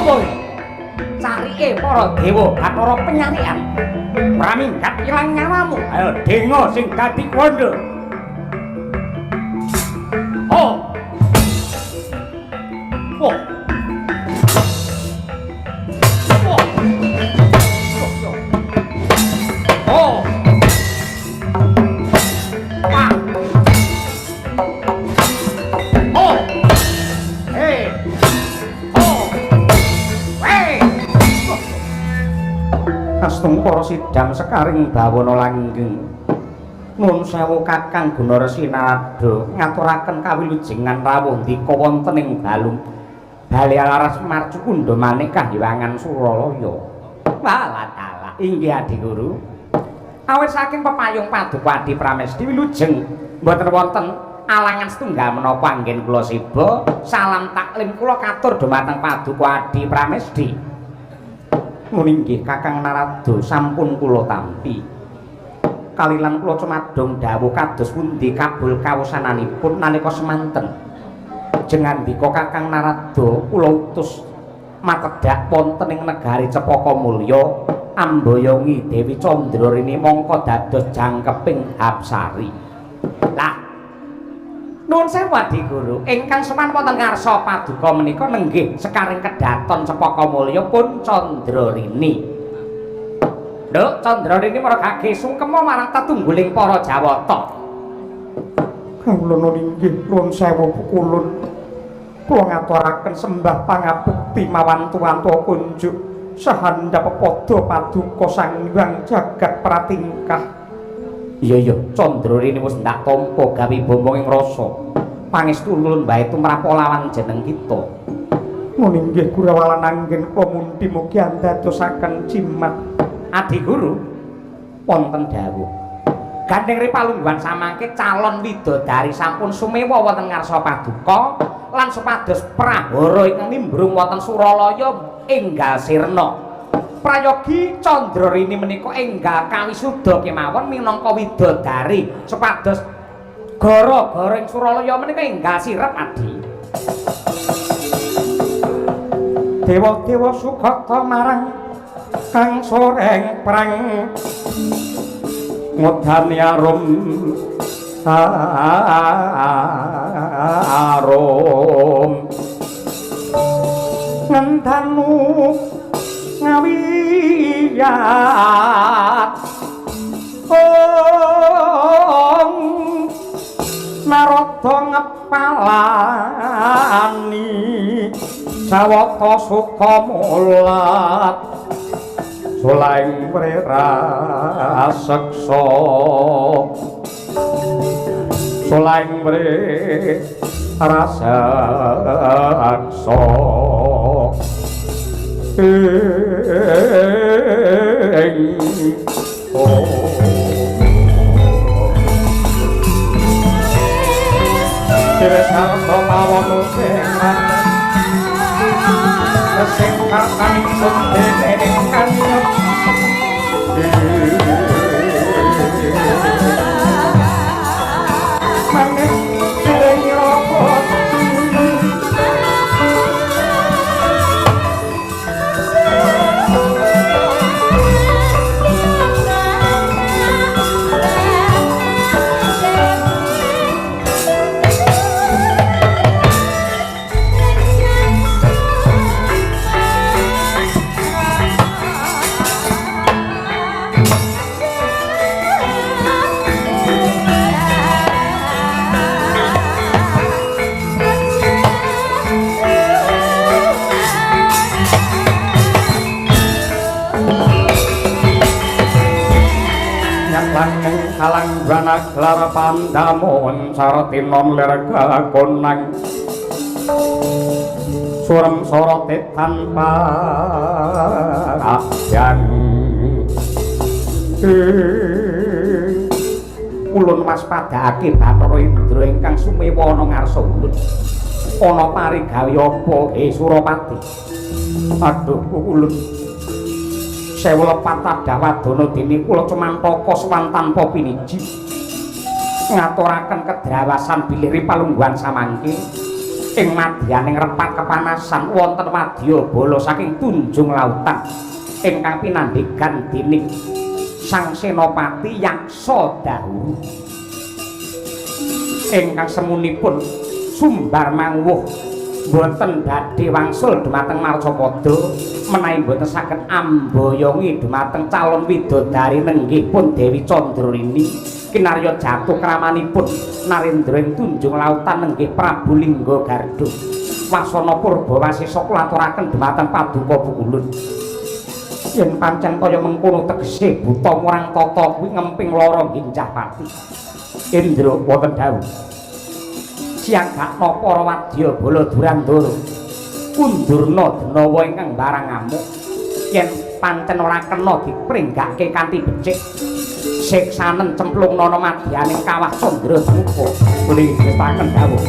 Apa carike para dewa Bathara penyarian praminggat ilang nyawamu ayo dengo sing dadi kondo oh oh oh ah oh hey oh hey Astung para sidang sekaring bawana langgeng nuwun sewu Kakang Gunaresi Narada ngaturaken kawilujengan rawuh ndika wonten ing balung bali laras Marcukunda manik Kahyangan Suralaya. Walatala inggih Adi Guru. Awit saking pepayung Padupadi Pramesti wilujeng mboten wonten alangan setunggal menapa anggen kula siba salam taklim kula katur dumateng Padupadi Pramesti. Nuninggih Kakang Narada sampun kula tampi kalilan kula cumadong dawuh kados pundi kabul kawusananipun nalika semanten jengandika Kakang Narada kula utus matedhak wonten ing negari Cepaka Mulya ambayongi Dewi Candrarini mongko dados jangkeping Hapsari. Lah nuwun sewu Adi Guru ingkang sowan wonten ngarsa paduka menika nenggih sekaring kedaton Cepaka Mulya pun Candrarini. Nduk Candrarini margake sungkema marang tetungguling para Jawata. Kula nuwun nuwun sewu pukulun. Kula ngaturaken sembah pangabekti mawan tuwanto kunjuk sahandhap padha paduka Sang Hyang Jagat Pratingkah. Iya Candrarini wis ndak tampa gawe bombong ing rasa. Pangestu nuwun bae tumrap lawan jeneng kita. Nuwun inggih Gurawalan anggen kula mundi mugi andadosaken cimat. Adi Guru wonten dawuh. Gandeng Ripalungguhan samangke calon widodari sampun sumewa wonten ngarsa paduka lan supados prahara ingkang nimbrung wonten Suralaya enggal sirna. Prayogi Candrarini menika enggal kawisuda kemawon minangka widodari supados gara-gara ing Suralaya menika enggal sirep Adi. Dewa-dewa sukata marang kang soreng perang ngudhani arum ngentanu ngawiyat Narada ngepalani sawata sukamulat sulaing wiraseksa sulaing wiraseksa Sarta pawono sing kakang sendene kanyep manis sing robot kalang banak lara pandamun saratinon lerga konang surem sorote tanpa yang ulun waspadake Bathara Indra ingkang sumewa ana ngarsa ulun ana parigawe apa Surapati. Aduh ulun sewu lepat Adawadana dene kula cemantaka sowan tanpa piniji ngaturaken kedrawasan bilih Ripalungguhan samangke ing madyaning repat kepanasan wonten wadyabala saking Tunjung Lautan ingkang pinandhegan dening Sang Senopati Yaksa Dahulu ingkang semunipun sumbar mangwuh boten badhe wangsul dhumateng Marcapada menawi boten saged amboyongi dhumateng calon widodari nenggihipun Dewi Candrarini kinarya jatuh kramanipun Narendra ing Tunjung Lautan nenggih Prabu Lingga Garda wasana Purbawasesa kula aturaken dhumateng Paduka Pukulun yen pancen kaya mengkono tegese buta murang tata kuwi ngemping lara ginjah pati Indra wonten dawuh siagakna para wadyabala Durandara kundurna denawa ingkang barang ngamuk yen pancen ora kena dipringgake kanthi becik siksanen cemplungna madyaning kawah Candramuka muli ngestaken dawuh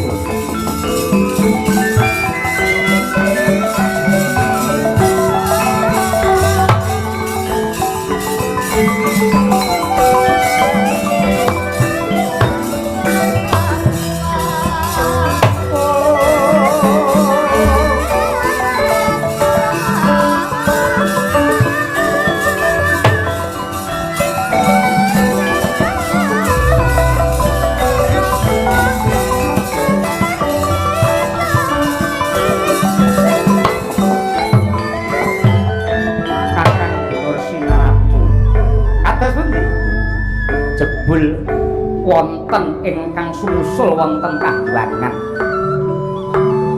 wonten ingkang sumusul wonten kahyangan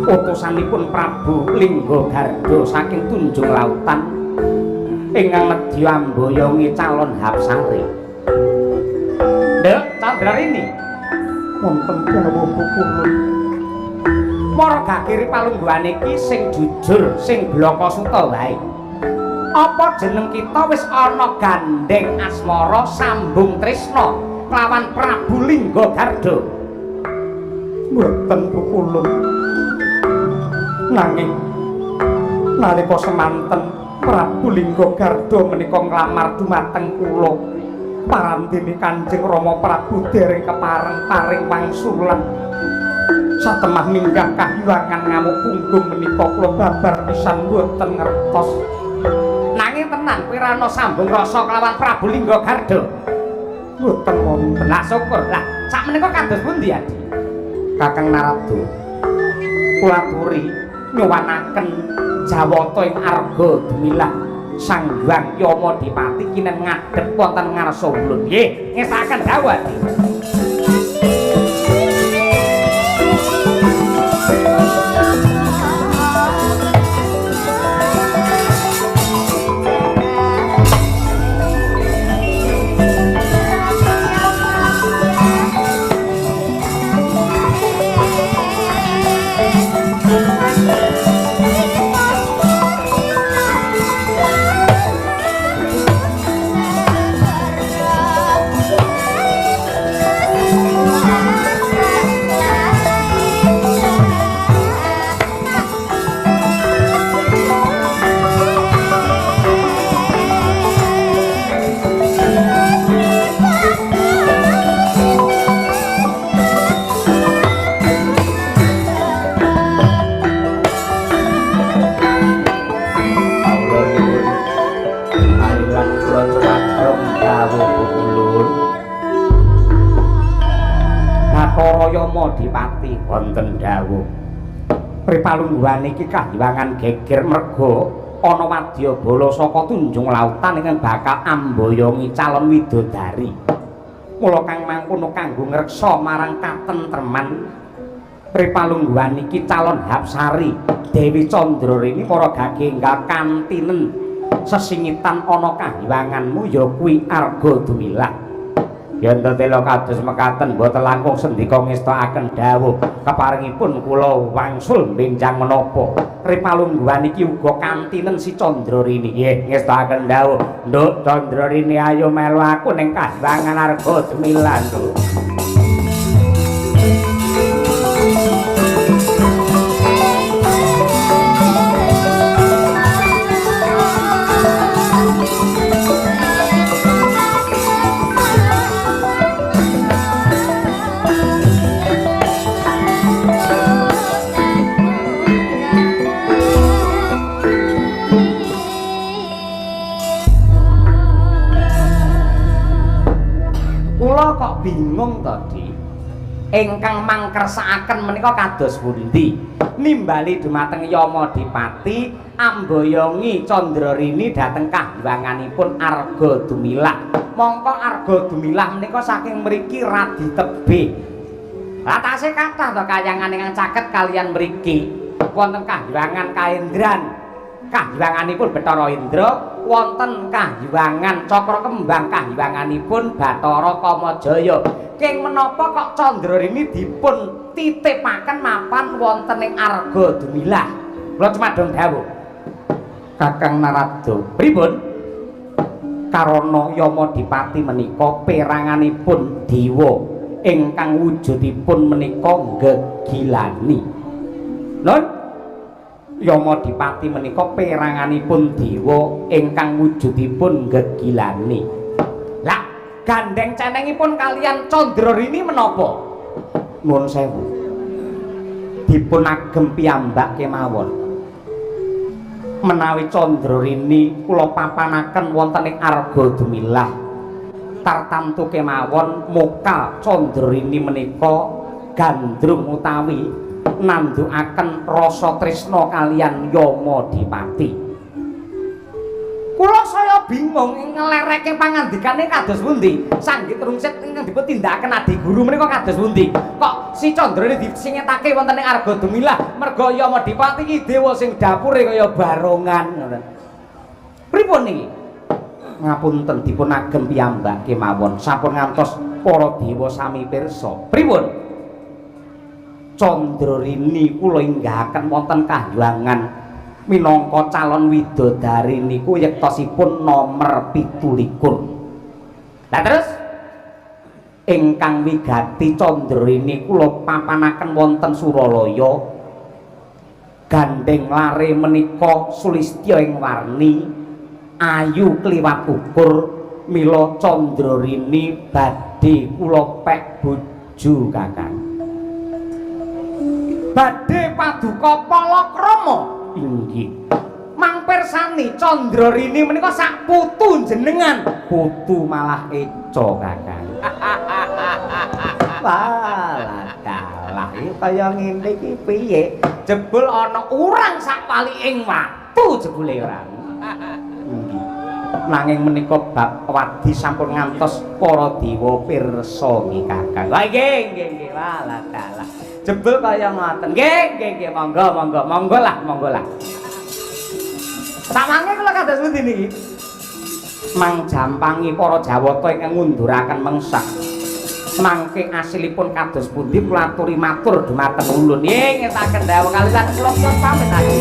utusanipun Prabu Lingga Garda saking Tunjung Lautan ingkang nedya amboyongi calon Hapsari Nduk Candrarini wonten Prabu Pukulun para gagiri palungguhan iki sing jujur sing blaka suta wae apa jeneng kita wis ana gandeng asmara sambung tresna lawan Prabu Lingga Garda mboten Pukulun nanging nalika semanten Prabu Lingga Garda menika nglamar dumateng kula parantene Kanjeng Rama Prabu dereng kepareng paring wangsulan satemah minggah kahiwangan ngamuk punggung menika kula babar pisan mboten ngertos nanging tenan pirana sambung rasa kelawan Prabu Lingga Garda mboten wonten. Lah syukur. Lah sak menika kados pundi Adi? Kakang Narada. Kula aturi nyuwanaken jawata ing arga Gemilang Sang Hyang Yamadipati kinen ngadhep wonten ngarsa ulun. Nggih, ngestaken dawuh Adi. Yamadipati wonten dawuh pripalungguhan iki kahiwangan geger merga ana wadyabala saka Tunjung Lautan ingkang bakal amboyongi calon widodari mula kang mangkono kanggo ngreksa marang katentreman pripalungguhan iki calon Hapsari Dewi Candrarini para gagenggal kantinen sesingitan ana kahiwanganmu ya kuwi arga dumilah yen tetela kados mekaten boten langkung sendika ngestakaken dawuh keparingipun kula wangsul benjang menapa pripalungguhan iki uga kantinen si Candrarini nggih ngestakaken dawuh Nduk Candrarini ayo melu aku ning kahiwangan arga dumilah Nduk bingung to, Dik. Ingkang mangkersakaken menika kados pundi? Nimbali dumateng Yamadipati amboyongi Candrarini dhateng kahyanganipun Arga Dumilah. Mongko Arga Dumilah menika saking mriki radi tebih. Atase kathah to kahyangan ingkang caket kalian mriki. Wonten kahyangan Kaendran. Kahyanganipun Bathara Indra, wonten kahyangan Cakra Kembang kahyanganipun Bathara Kamajaya. King menapa kok Candrarini dipun titipaken mapan wonten ing Arga Dumilah? Kula cumadong dawuh. Kakang Narada, pripun? Karana Yamadipati menika peranganipun dewa ingkang wujudipun menika gegilani. Lho, Yamadipati menika peranganipun dewa ingkang wujudipun gegilani. Lah, gandeng cenengipun kalian Candrarini menapa? Nuwun sewu. Dipun agem piyambak kemawon. Menawi Candrarini kula papanaken wonten ing Arga Dumilah. Tartamtu kemawon moka Candrarini menika gandrung utawi nandukaken rasa tresna kalian Yamadipati. Kula saya bingung nglereke pangandikane kados pundi. Sanggit rungsit ingkang dipun tindakaken Adi Guru menika kados pundi. Kok si Candrarini disingetake wonten ing Arga Dumilah merga Yamadipati iki dewa sing dapure kaya barongan ngoten. Pripun niki? Ngapunten dipun agem piyambak kemawon sampun ngantos para dewa sami pirsa. Pripun? Candrarini kula inggahaken wonten kahyangan minangka calon widodari niku yektosipun nomor 17. Lah terus ingkang wigati Candrarini kula papanaken wonten Suralaya gandeng lare menika sulistya ing warni ayu kliwat ukur mila Candrarini badhe kula pek bojo Kakang. Badhe paduka palakrama. Inggih. Mang pirsani Candrarini menika sak putu jenengan. Putu malah eca Kakang. Walah dalah iki kaya ngene iki piye? Jebul ana urang sak paliking watu jebule ora. Inggih. Nanging menika bab wadi sampun ngantos para dewa pirsa nggih Kakang. Lah nggih walah dalah. Jebul kaya ngoten. Nggih, monggo lah. Samangke kula kados pundi niki? Mang jampangi para Jawata ingkang ngunduraken mengsah. Mangke asilipun kados pundi kula aturi matur dumateng ulun. Nggih, ngetaken dawuh kaliyan kula pamit aja.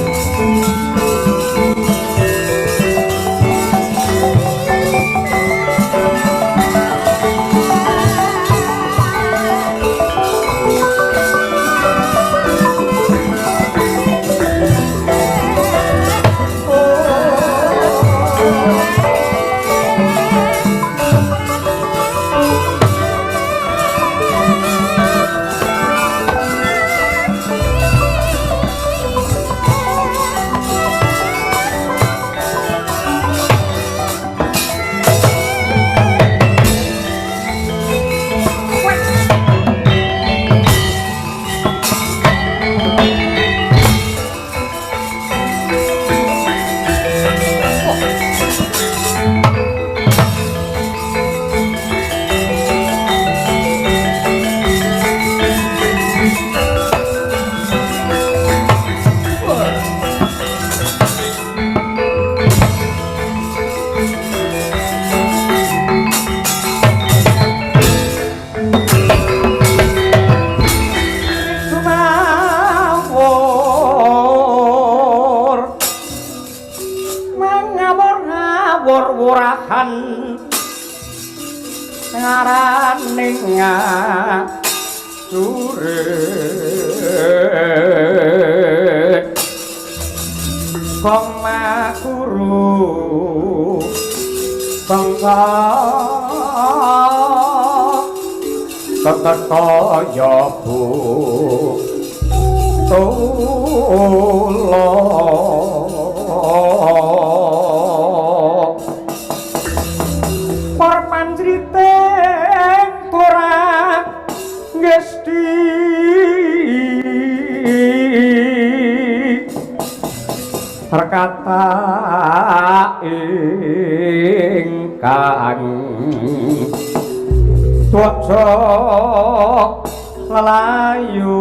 wur-wurahan ngaraning ngajurek koma guru bangsa ketaya bu tolong panjriteng turah Rekata ingkang tuwaksa lelayu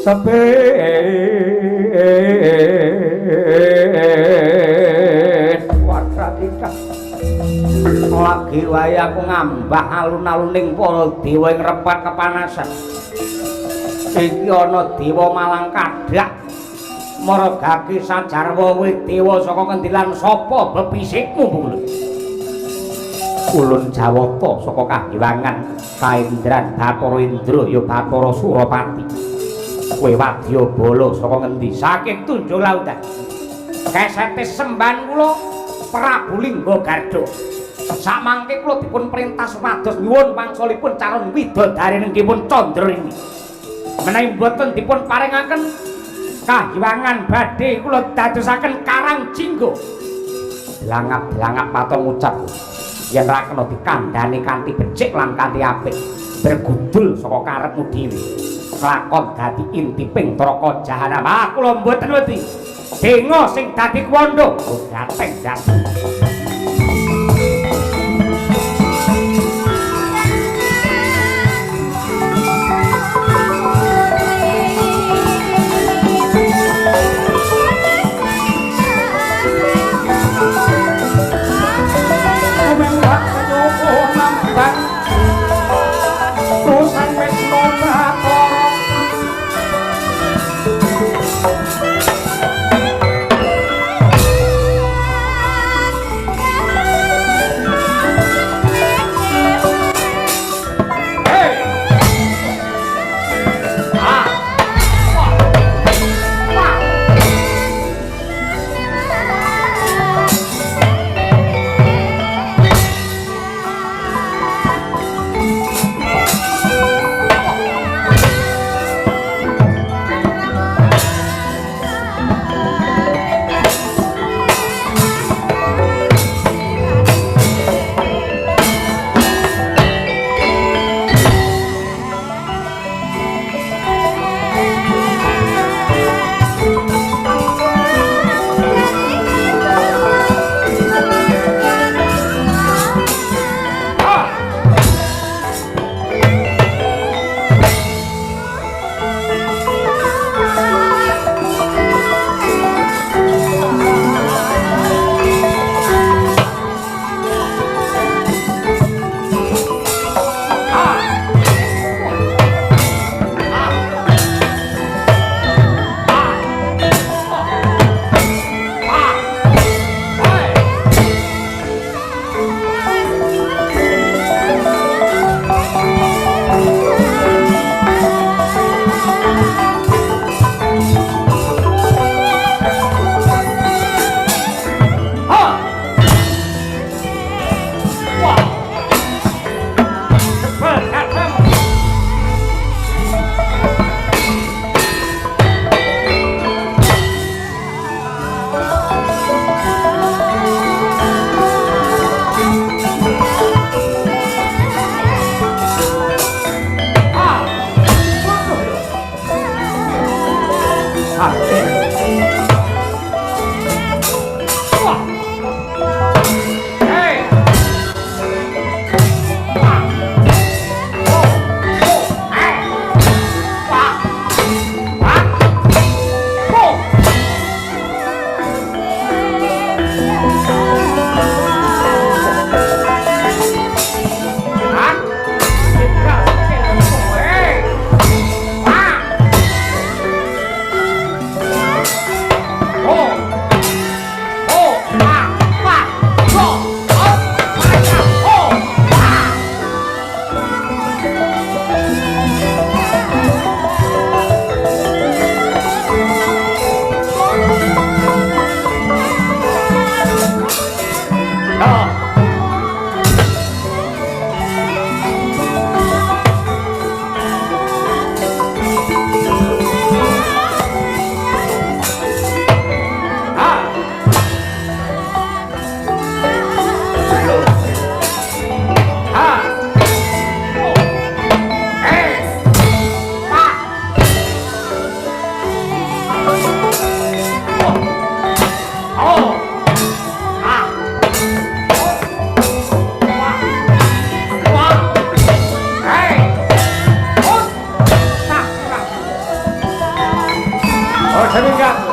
sebet watratika lagi wae aku ngambah alun-aluning para dewa ing repat kepanasan iki ana dewa malang kadhak maragake sajarwa dewa saka kendilan sapa bebisikmu bulu ulun jawata saka kagiwangan kaindran Bathara Indra ya Bathara Surapati kowe wadyabala saka ngendi saking Tunjung Lautan kesete semban kula Prabu Lingga Garda samangke kula dipun perintah supados nyuwun wangsulipun calon widodari nengipun Candra ini menawi boten dipun paringaken kagiwangan badhe kula dadosaken Karang Jingga langap-langap matur ngucap yen ra kena dikandhani kanthi becik lan kanthi apik bergudul saka karepmu dhewe lakon dadi intiping traka jahanam kula mboten wedi denga sing dadi kwandha gateng gas Oh, seminggat.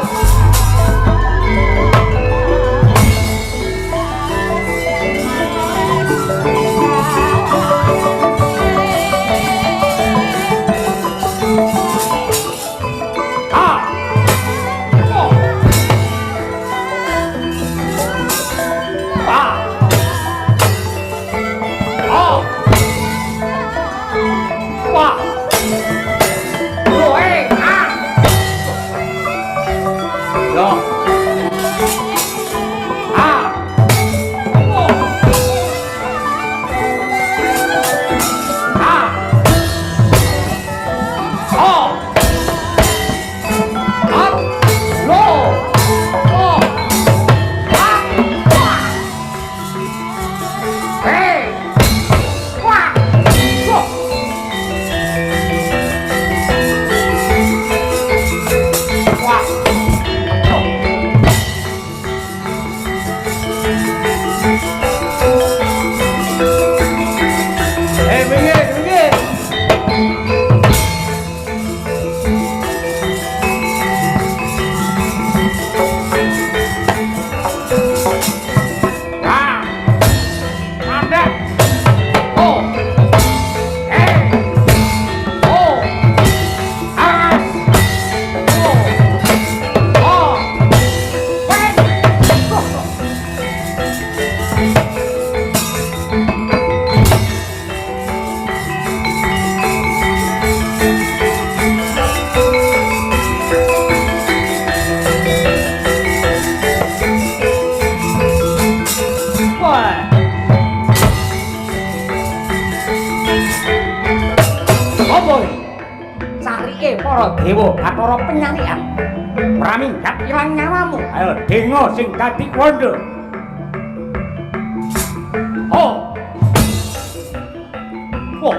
Dewa Bathara penyarian praminggat ilang nyawamu ayo dengo sing dadi kondo oh oh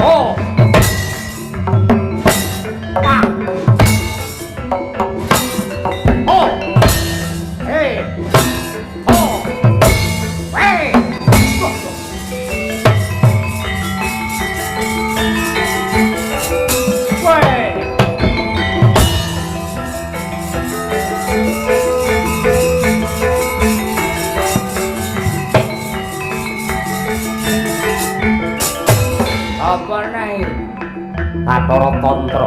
oh ah oh hey oh hey Bathara Tantra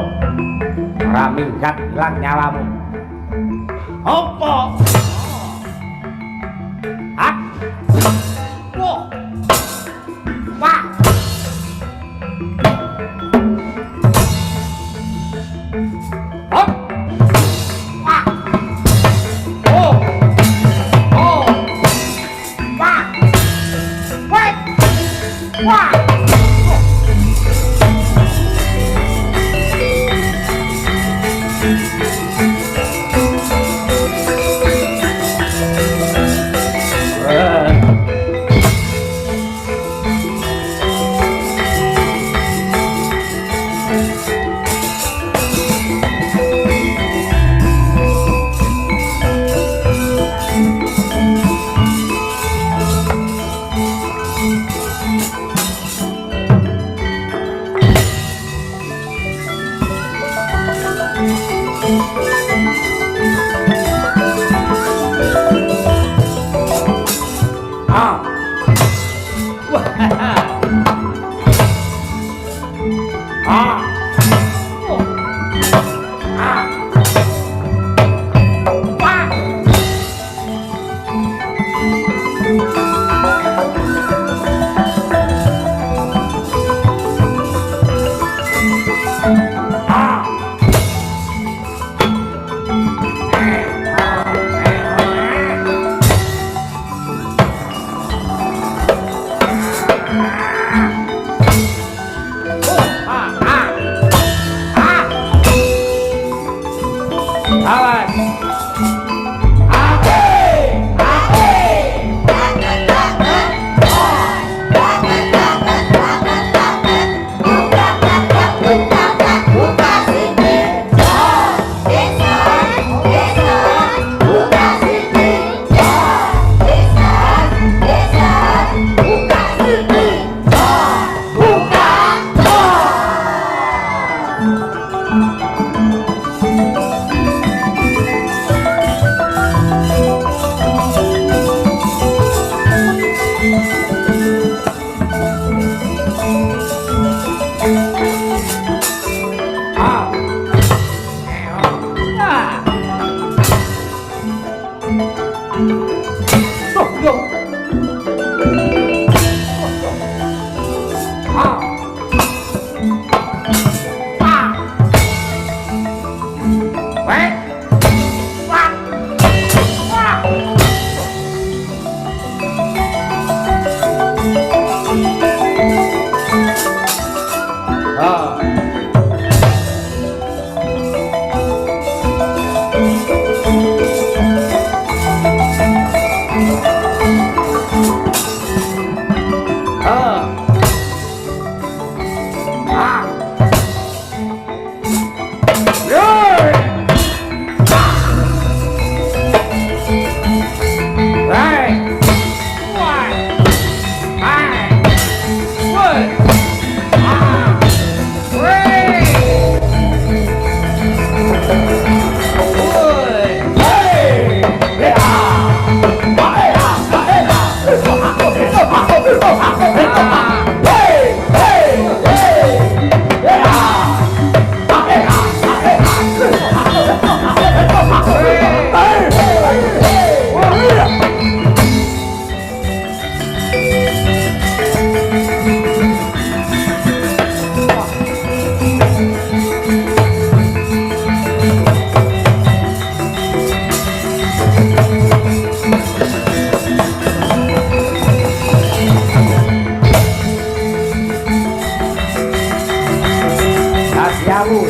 praminggat ilang nyawamu apa hak wah wah hop wah oh oh wah wait wah dawuh.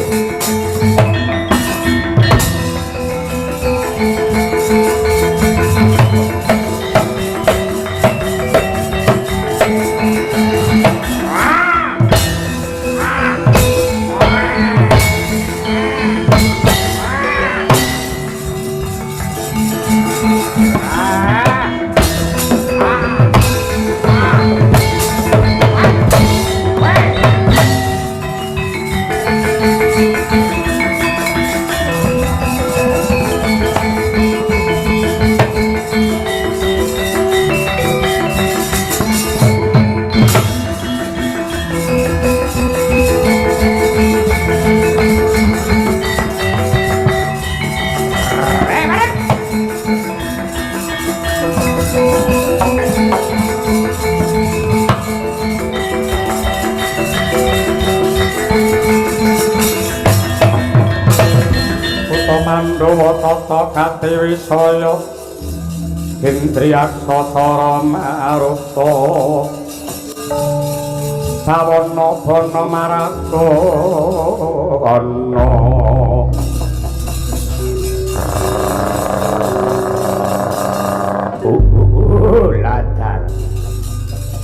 Mandawa tata kati wisaya Indriyaksa Maruta Sawana bana marakana ladan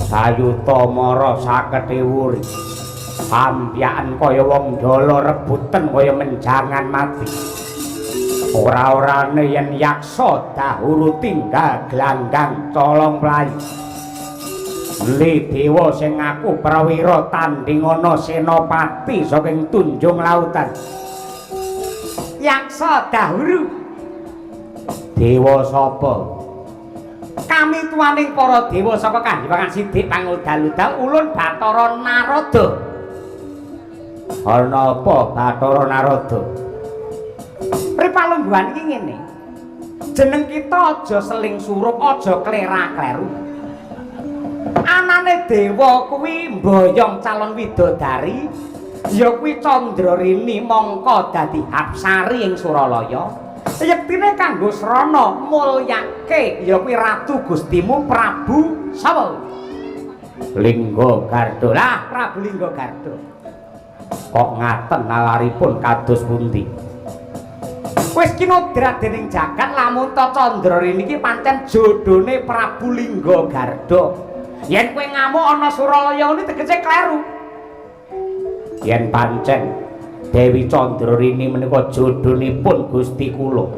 sayuta mara sakethe wuri sampyan kaya wong jala rebuten kaya menjangan mati. Ora-orane yen yaksa dahuru tinggal glanggang colong mlayu. Li dewa sing ngaku prawira tandhingana senopati saking Tunjung Lautan. Yaksa dahuru. Dewa sapa? Kami tuaning para dewa saka Kandiwangan Sidik pangudal-udal ulun Bathara Narada. Ana apa Bathara Narada? Pripalungguhan iki ngene. Jeneng kita aja seling surup, aja klera-kleru. Anane dewa kuwi mboyong calon widodari, ya kuwi Candrarini mangka dadi apsari ing Suralaya. Yektine kanggo srana mulyake ya kuwi Ratu Gustimu Prabu sapa? Lingga Garda. Lah, Prabu Lingga Garda. Kok ngaten nalaripun kados pundi? Wis kinodrat dening jagat lamun ta Candrarini iki pancen jodhone Prabu Lingga Garda. Yen kowe ngamuk ana Suralaya ini tegese kleru. Yen pancen Dewi Candrarini menika jodhonipun Gusti kula.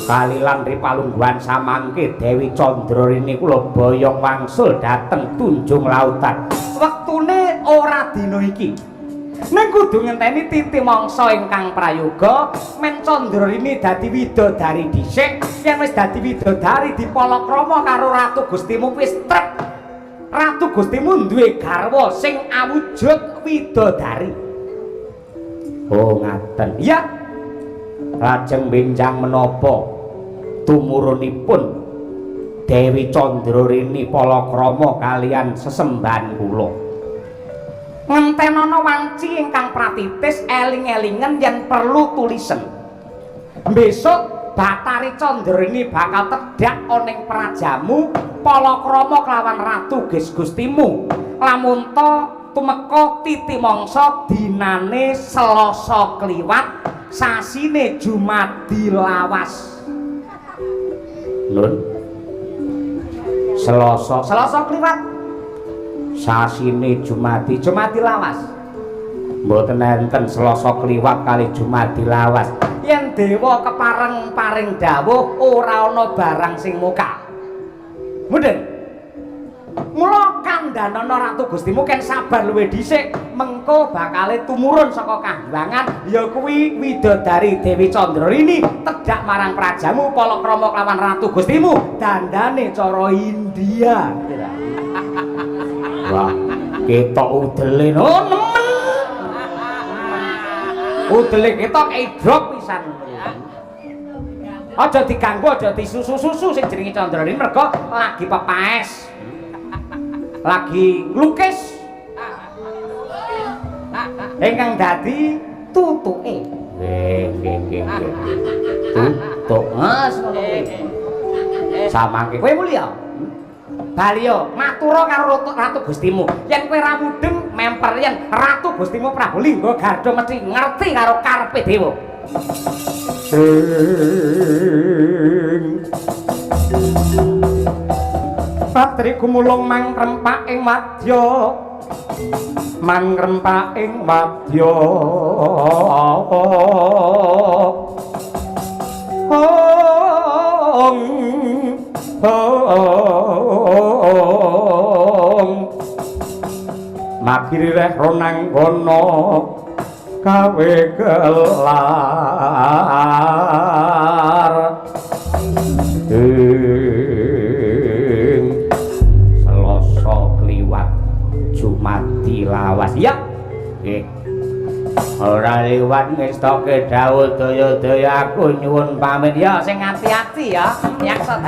Kalilan ripalungguhan samangke Dewi Candrarini kula boyong wangsul dhateng Tunjung Lautan. Wektune ora dina iki. Nek kudu ngenteni titi mangsa ingkang prayoga men Candrarini dadi widodari dhisik. Yen wis dadi widodari dipalakrama karo Ratu Gustimu wis trep. Ratu Gustimu duwe garwa sing awujud widodari. Oh ngaten. Ya. Lajeng benjang menapa tumurunipun Dewi Candrarini palakrama kalian sesembahan kula. Ngentenana wanci ingkang pratitis eling-elingen yen perlu tulisen. Besok Bathari Candrarini bakal tedhak oning prajamu palakrama kelawan Ratu Gustimu. Lamun ta tumeka titi mangsa dinane Selasa kliwat sasine Jumadi lawas. Nun. Selasa kliwat sasine Jumadi lawas. Mboten enten Selasa kliwat kali Jumadi lawas. Yen dewa kepareng paring dawuh ora ana barang sing muka. Mudeng. Mula kandhanana Ratu Gustimu ken sabar luwih dhisik mengko bakale tumurun saka Kandiwangan ya kuwi widodari Dewi Candrarini tedhak marang prajamu palakrama kelawan Ratu Gustimu dandane cara India. Wah, ketok udele no nemen. Udele ketok idrop pisan. Aja diganggu, aja disusu-susu sing jenenge Candrarini mergo lagi pepaes. Lagi lukis. Ingkang dadi tutuke. Nggih. Tutuk. Mas ngono kuwi. Samangke kowe mulya. Bali yo matura karo Ratu Gustimu. Yen kowe ra mudeng memper yen Ratu Gustimu Prabu Lingga Garda mesti ngerti karo karepe dewa. Patri gumulung mangrempak ing wadya Magiri reh ronang kono gawe gelar Selasa kliwat Jumadi lawas ya nggih ora liwat ngestoke dawuh daya-daya aku nyuwun pamit ya sing ati-ati ya yaksa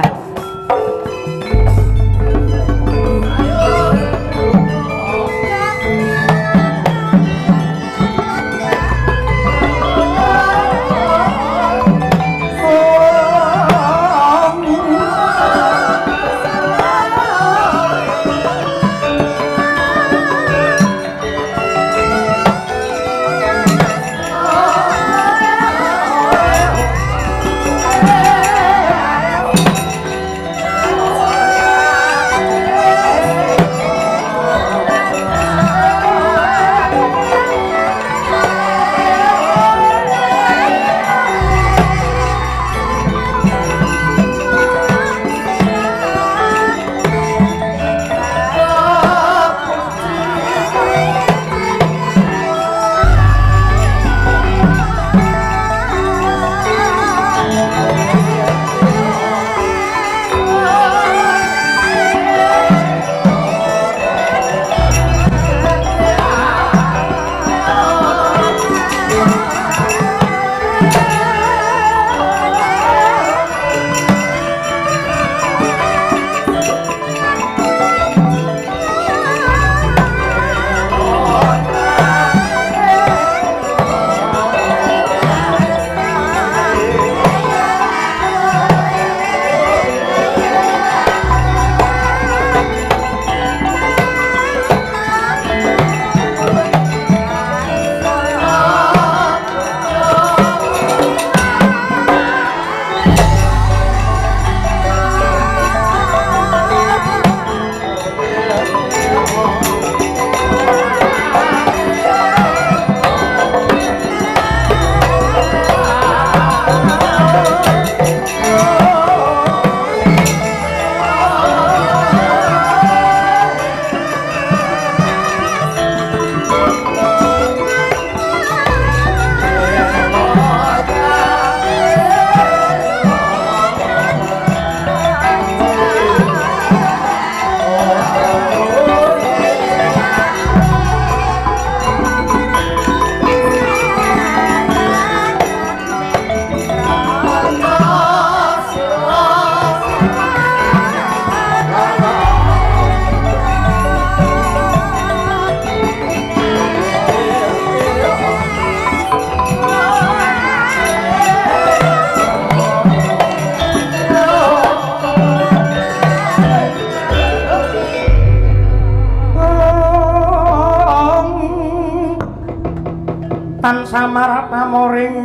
samar pamoring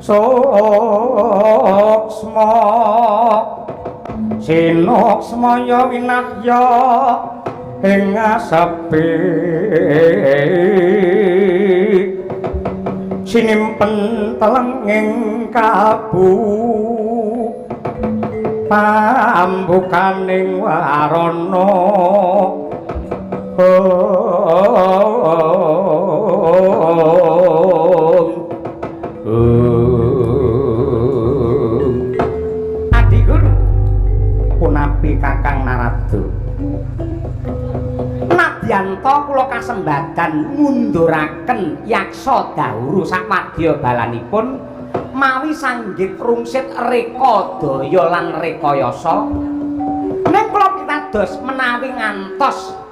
soksma sinok semaya winahya ing asepe sinimpen telenging kabu pambukaning warana Adi Guru punapi Kakang Narada Nadyanto kula kasembadan ngunduraken yaksa dahuru sakwadya balanipun mawi sanggit rungsit reka daya lan rekayasa ning kula pitados menawi ngantos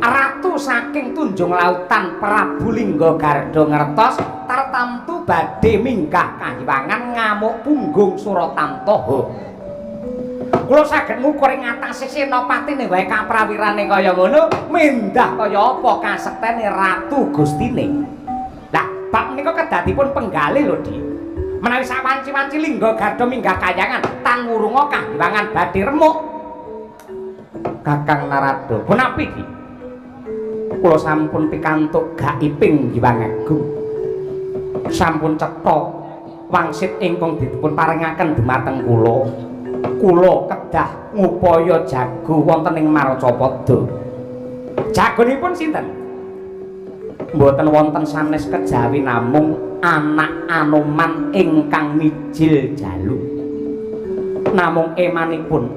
Ratu saking Tunjung Lautan Prabu Lingga Garda ngertos tartamtu badhe minggah kahiwangan ngamuk punggung Suratantaha Kula saged ngukur ing atase senopatine wae kaprawirane kaya ngono, mendah kaya apa kasektene ratu gustine. Lah, bab menika kedadipun penggalih lho, Di. Menawi sawanci-wanci lingga gadha minggah kayangan, tan wurunga kahyangan badhe remuk. Kakang Narada, punapi Di? Kula sampun pikantuk gaiping Hyang Agung. Sampun cetha wangsit ingkang dipun paringaken dumateng kula. Kula kedah ngupaya jago wonten ing Marcapada. Jagonipun sinten? Mboten wonten sanes kejawi namung anak Anoman ingkang mijil jalu. Namung emanipun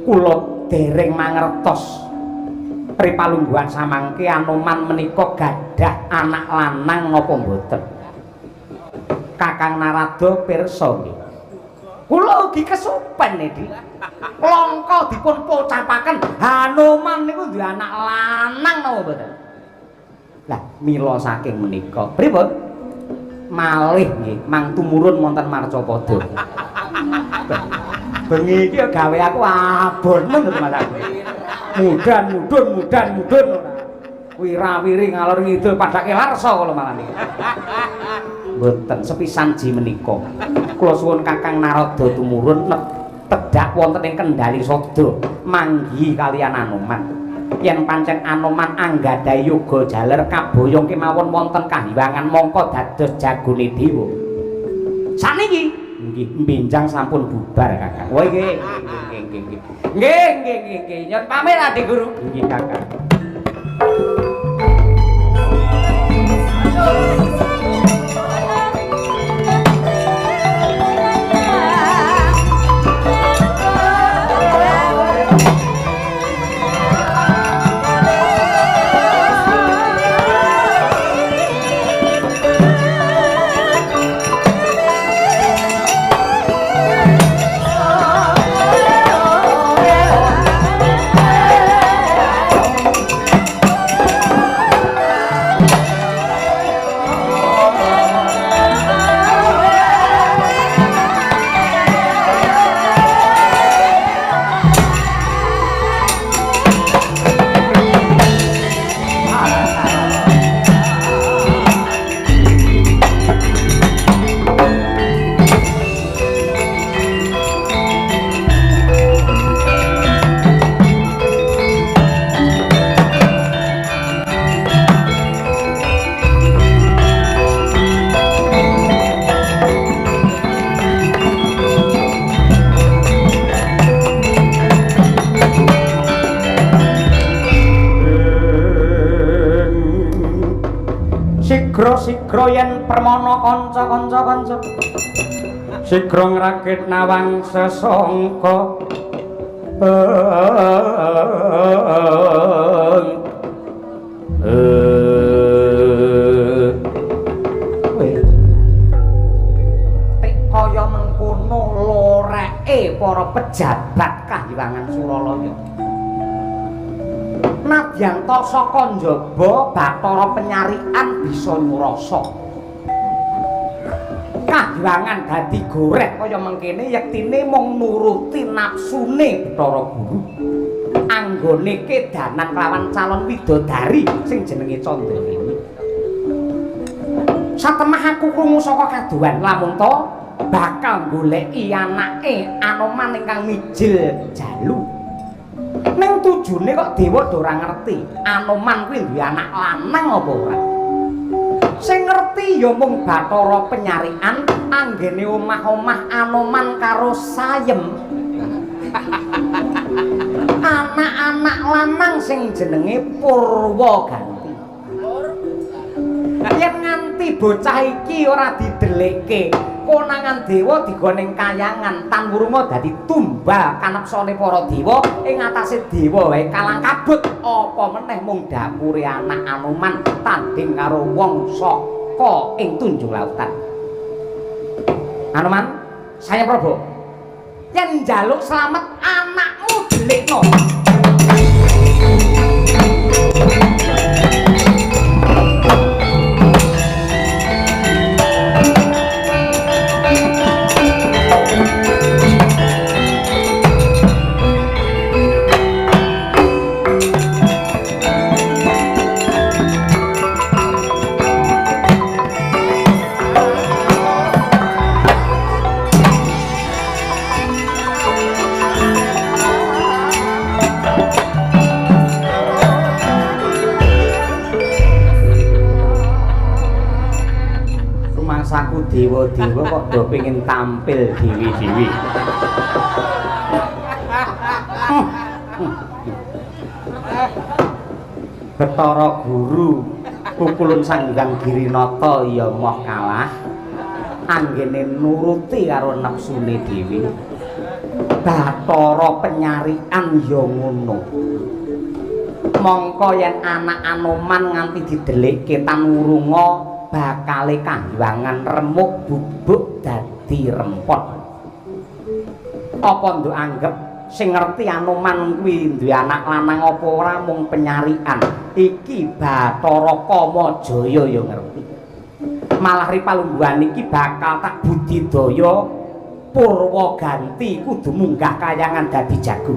kula dereng mangertos ripalungguhan samangke Anoman menika gadah anak lanang napa mboten. Kakang Narada pirsa nggih. Kula ugi kesupen iki. Langka dipun pocapaken Hanuman niku duwe anak lanang napa mboten? Lah mila saking menika pripun? Malih nggih mang tumurun wonten Marcapada. Bengi iki gawe aku abonen to malah. Mudan mudun. Wirawiri ngalor ngidul padake larsa kula malah niki. Mboten sepisan ji menika. Kula suwun Kakang Narada tumurun tedak wonten ing Kendali Sada manggi kaliyan Anoman. Yen pancen Anoman anggadhahi yoga jaler kaboyong kemawon wonten kahyangan mongko dados jagone dewa. Saniki nggih mbenjang sampun bubar Kakang. Oh nggih. Nggih. Nyuwun pamit Adi Guru. Nggih Kakang. Sigra yen permana kanca-kanca sigra ngrakit nawang sesangka kaya mengkono loreke para pejabat kahyangan Suralaya. Nadyan ta saka njaba Bathara Penyarian bisa nyurasa. Kahyangan dadi goreh kaya mengkene yektine mung nuruti nafsune Bathara Guru. Anggone kedanan lawan calon widodari sing jenenge Candradewi. Satemah aku krungu saka kaduan lamun to bakal goleki anake Anoman ingkang mijil jalu. Ning tujune kok dewa do ora ngerti Anoman kuwi duwe anak lanang apa ora. Sing ngerti ya mung Bathara Penyarian anggene omah-omah Anoman karo Sayem. Anak-anak lanang sing jenenge Purwaganti. Yen nganti bocah iki ora didelikke konangan dewa digoning kayangan tan wurunga dadi tumbal kaneksane para dewa ing atase dewa wae kalang kabut apa meneh mung dapure anak Anoman tanding karo wong saka ing tunjung lautan. Anoman, saya Prabu yen njaluk slamet anakmu delikno. rasaku dewa-dewa kok do pengen tampil dewi-dewi. Betara guru pukulun Sanghyang Girinata ya moh kalah anggene nuruti karo nepsune dewi. Bathara penyarian ya ngono. Mongko yen anak Anoman nganti didelikke tanurunga bakale kahyangan remuk bubuk dadi rempot. Apa nduk anggep sing ngerti Anoman kuwi duwe anak lanang apa ora mung penyarian. Iki Bathara Kamajaya ya ngerti. Malah ripalungguhan iki bakal tak budidaya Purwaganti kudu munggah kayangan dadi jago.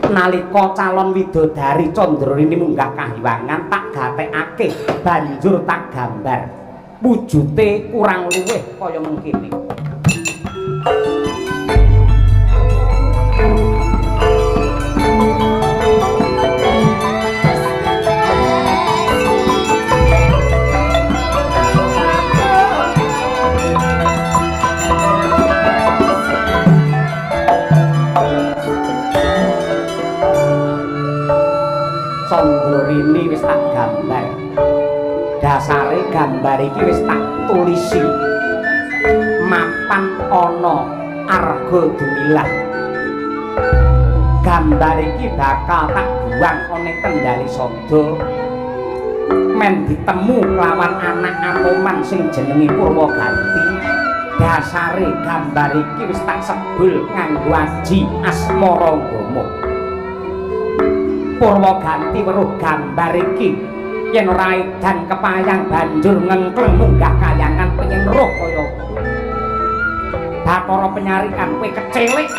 Nalika calon widodari Candrarini munggah kahyangan tak gatekake banjur tak gambar wujute kurang luwih kaya mengkene. Candrarini wis tak gambar. Dasare gambar iki wis tak tulisi. Mapan ana arga dumilah. Gambar iki bakal tak buang ana Kendali Sada. Men ditemu lawan anak Anoman sing jenenge Purwaganti. Dasare gambar iki wis tak sebul nganggo aji Asmaragama. Purwaganti weruh gambar iki yen ora edan kepayang banjur ngengkleng munggah kayangan pengen roh kaya Bathara penyarian kowe kecelik.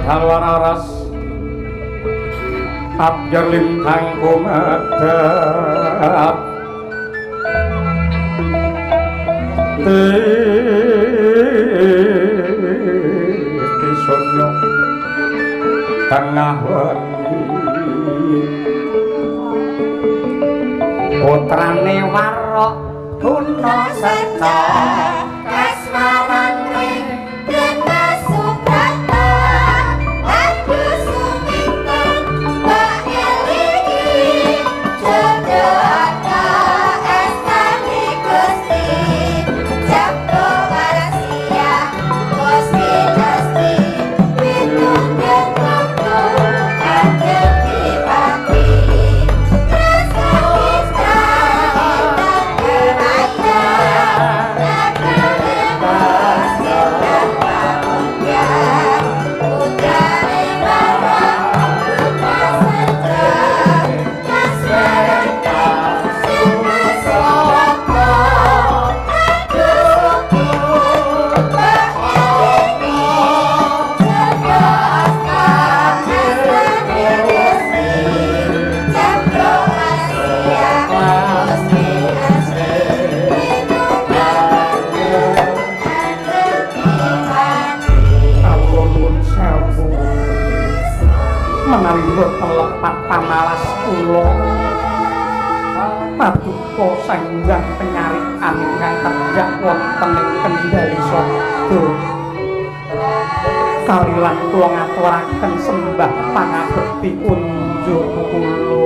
Wararas abjar lintang kumadap Tisono tengah wengi Putrane Warok Guna Seca Kasmaran ring kula paduka sanggang penyarikan ingkang tedhak wonten ing Kendhali Sabda kalilan kula ngaturaken sembah pangabekti unjuk kula.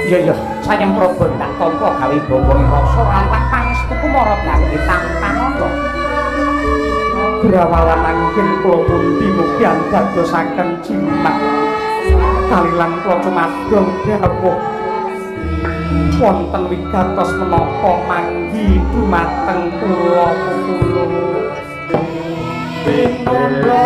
Ya sayang Prabu tak tampa gawe bawang rasa lantak pangestu kumara ganti tantanana. Grawalan anggen kula pundi mugi dadosaken jimat kalilan kula cumadong dawuh wonten wigatos menapa manggi dumateng kula kula Pinondo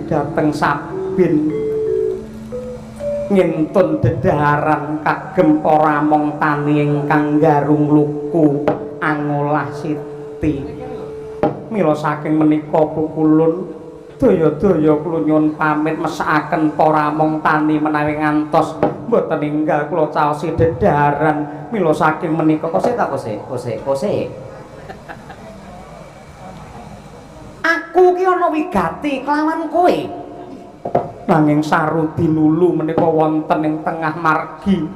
dateng sabin ngintun dedaharan kagem para mong tani ingkang garung luku angolah siti mila saking menika pukulun daya-daya kula nyuwun pamit mesakaken para mong tani menawi ngantos mboten enggal kula caosi dedaharan mila saking menika kose ta kose aku ki ana wigati kelawan kowe nanging sarudi nulu menika wonten ing tengah margi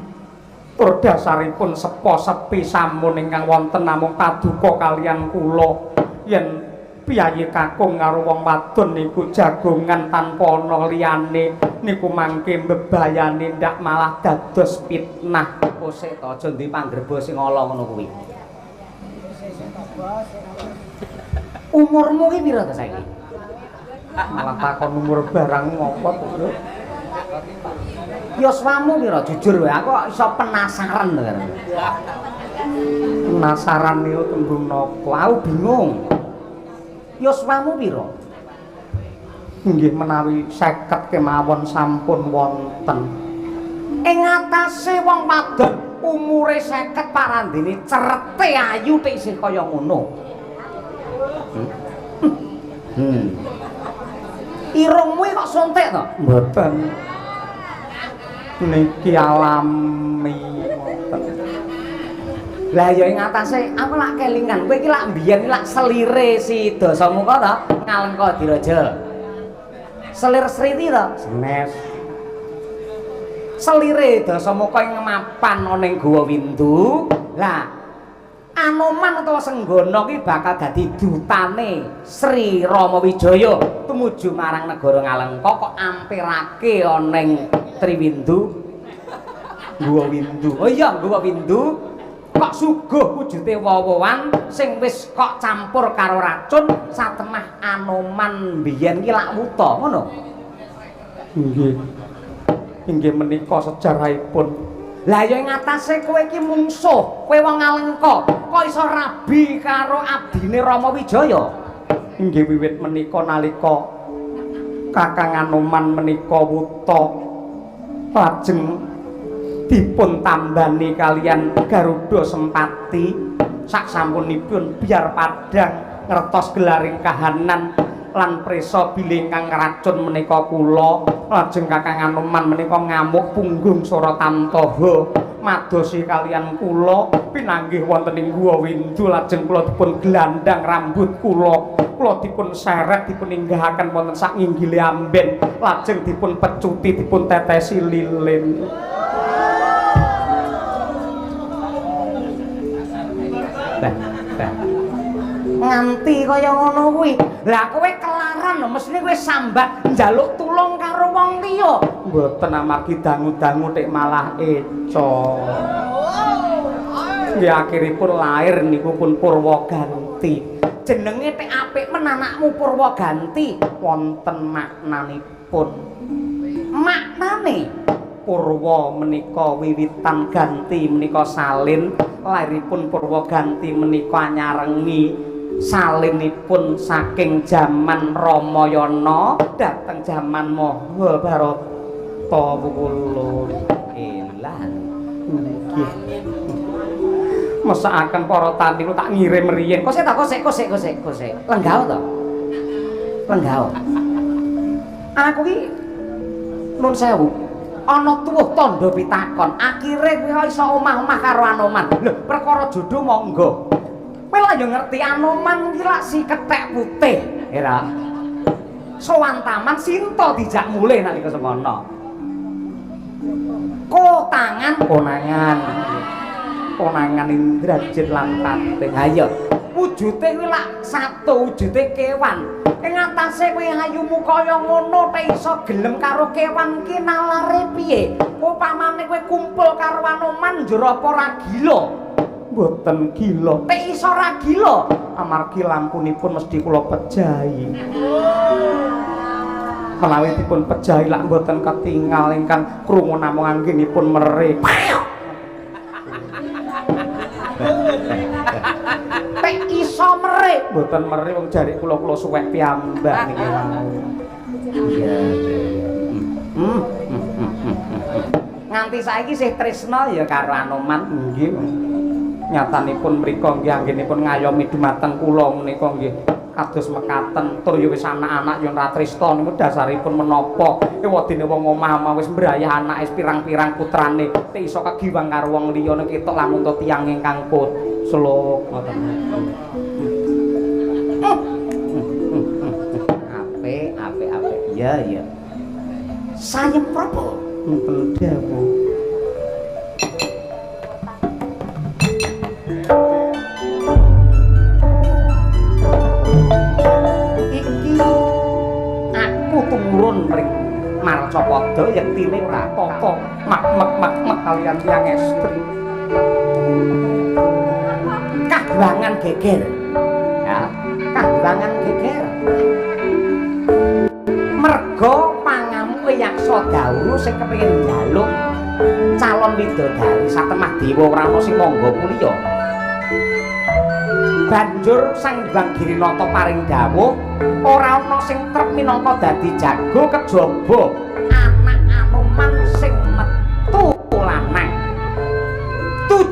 tur dasaripun sepo sepi sampun ingkang wonten namung paduka kaliyan kula yen piyayi kakung karo wong wadon niku jagongan tanpa ana liyane niku mangke mbebayani ndak malah dados fitnah kose to aja ndi panggreba sing ala ngono kuwi umurmu ki pira ta saiki malah takon umur barang ngopo to yuswamu pira jujur wae aku iso penasaran to penasaran niku tembung napa aku bingung yuswamu pira nggih menawi 50 kemawon sampun wonten ing atase wong wadon umure 50 parandene cerete ayu tek isih kaya ngono. Irungmu kok sontek to? Mboten. Niki alami wonten. Lah ya ing atase aku lak kelingan kowe iki lak mbiyen lak selire si Dasamuka to Ngalengka Diraja. Selir Sriti to? Senes. Selire Dasamuka ing mapan ana ing Guwa Windu. Lah Anoman utawa Senggana ki bakal dadi dutane Sri Rama Wijaya tumuju marang negara Ngalengka kok ampirake ana ing Triwindu. Guwa Windu. Oh iya, Guwa Windu kok suguh wujude wowoan sing wis kok campur karo racun satemah Anoman biyen ki lak wuta ngono. Nggih. Inggih menika sejarahipun. Lah ya ing atase kowe iki mungsuh, kowe wong Ngalengka, kok iso rabi karo abdine Rama Wijaya? Inggih wiwit menika nalika Kakang Anoman menika wuta lajeng dipun tambani kalian Garuda Sempati saksampunipun biar padang ngertos gelaring kahanan lan prisa bilih ingkang racun menika kula lajeng Kakang Anoman menika ngamuk punggung Sora Tantoha madosi kalian kula pinanggih wonten ing Guwa Windu lajeng kula dipun glandang rambut kula dipun seret dipun inggahaken wonten sak nginggile amben lajeng dipun pecuti dipun tetesi lilin. Nganti kaya ngono kuwi. Lah kowe kelaran lho, mesine kowe sambat njaluk tulung karo wong liya. Mboten amargi dangu-dangu tek malah eco. Nggih akhiripun lair niku pun Purwaganti. Jenenge tek apik men anakmu Purwaganti Wonten maknanipun. Maknane Purwa menika wiwitan ganti menika salin, lairipun Purwaganti menika anyarengi salinipun saking jaman Ramayana dhateng jaman Mahabharata kula. Elah. Nggih. Mesakaken para tani tak ngirim riyin. Kosek ta, kosek. Lenggao to? Lenggao. Aku ki nun sewu. Ana tuwuh tandha pitakon. Akhire kowe iso omah-omah karo Anoman. Lho, perkara jodoh monggo. Kowe lah yo ngerti Anoman ki lak si kethek putih, ya. Sowan taman Sinta dijak mulih nalika semana. Konangan Indrajit lan Tating. Ha iya. Wujude kuwi lak sato wujude kewan. Ing atase kowe ayumu kaya ngono tek iso gelem karo kewan ki nalare piye? Upamane kowe kumpul karo Anoman njero apa ora gila? Mboten gila. Tek iso ora gila Amargi lampunipun mesti kula pejahi. Menawi dipun pejahi lak mboten ketingal ingkang krungu namung anggenipun merih. Tek iso merih. Mboten merih wong jarik kula suwek piyambak niki wau. Iya. Nganti saiki sih tresna ya karo Anoman. Nggih. Nyatanipun mrika nggih anggenipun ngayomi dumateng kula menika nggih kados mekaten tur ya wis anak-anak ya ora tresna niku dasaripun menapa ewadene wong omah wis mbrayah anake pirang-pirang putrane tek iso kegiwang karo wong liya nek ketok lamun to tiyang ingkang kusluk ngoten. Apik. Iya. Sayem propo? Mboten dawuh. Turun ring Marcapada yektine ora tata mak kalian tiyang estri. Kagiwangan geger. Ya, kagiwangan geger. Merga pangamu Yaksa Dawuh sing kepengin njaluk calon widodari satemah dewa ora ana sing mangga mulya. Banjur Sang Hyang Girinata paring dawuh ora ana sing trep minangka dadi jago kejaba anak Anoman sing metu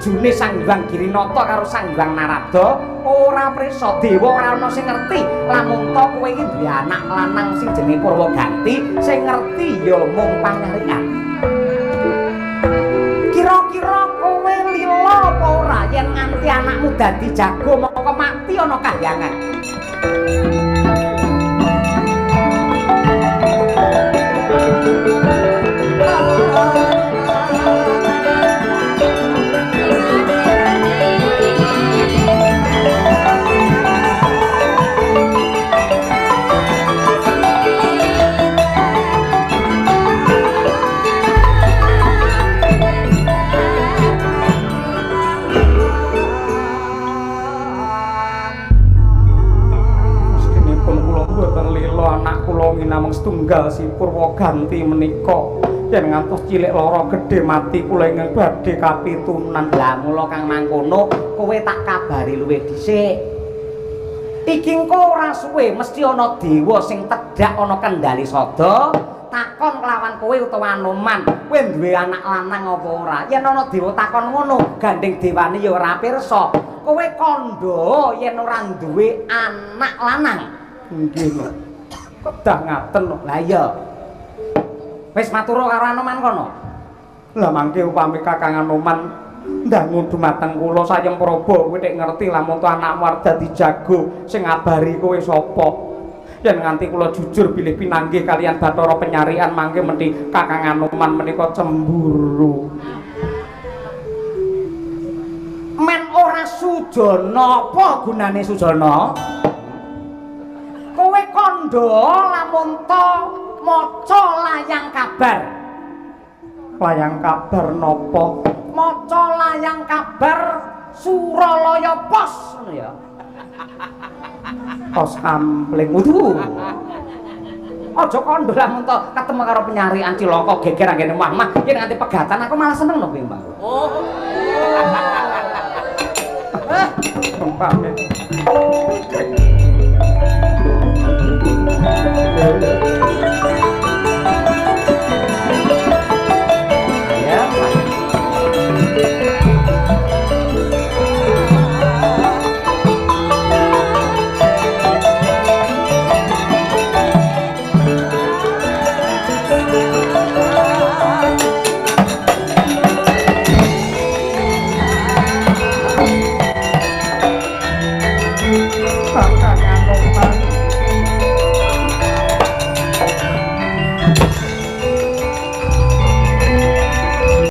tujune Sang Hyang Girinata karo Sang Hyang Narada ora prisa dewa ora ana sing ngerti lamun to kowe iki duwe anak lanang sing jenenge Purwaganti sing ngerti ya mung panyarikan. Kira-kira kowe lila apa ora yen nganti anakmu dadi jago mongko mati ana kahyangan. Anak kula namung setunggal si Purwaganti menika yen ngantos cilik lara gedhe mati kula ingkang badhe kapitunan. Lah mula Kang mangkono kowe tak kabari luwih dhisik. Iki engko ora suwe mesti ana dewa sing tedhak ana kendali sada takon kelawan kowe utawa Anoman kowe duwe anak lanang apa ora. Yen ana dewa takon ngono gandeng dewane ya ora pirsa kowe kandha yen ora duwe anak lanang. Nggih lho. Kedah ngaten lho. Lah iya. Wis matur karo Anoman kono. Lah mangke upami Kakang Anoman ndangun dumateng kula Sayempraba kowe nek ngerti lamun to anakmu arep dadi jago sing ngabari kowe sapa. Yen nganti kula jujur bilih pinanggih kalian Bathara Penyarian mangke menti Kakang Anoman menika cemburu. Men ora sujana apa gunane sujana? Kowe kandha lamun to maca layang kabar. Layang kabar napa? Maca layang kabar Suralaya Pos ngono ya. Pos Kampling wudu. Aja kandha lamun to ketemu karo penyarian cilaka geger anggene mah yen nganti pegatan aku malah seneng lho kowe, Mbak. Oh. Pamit.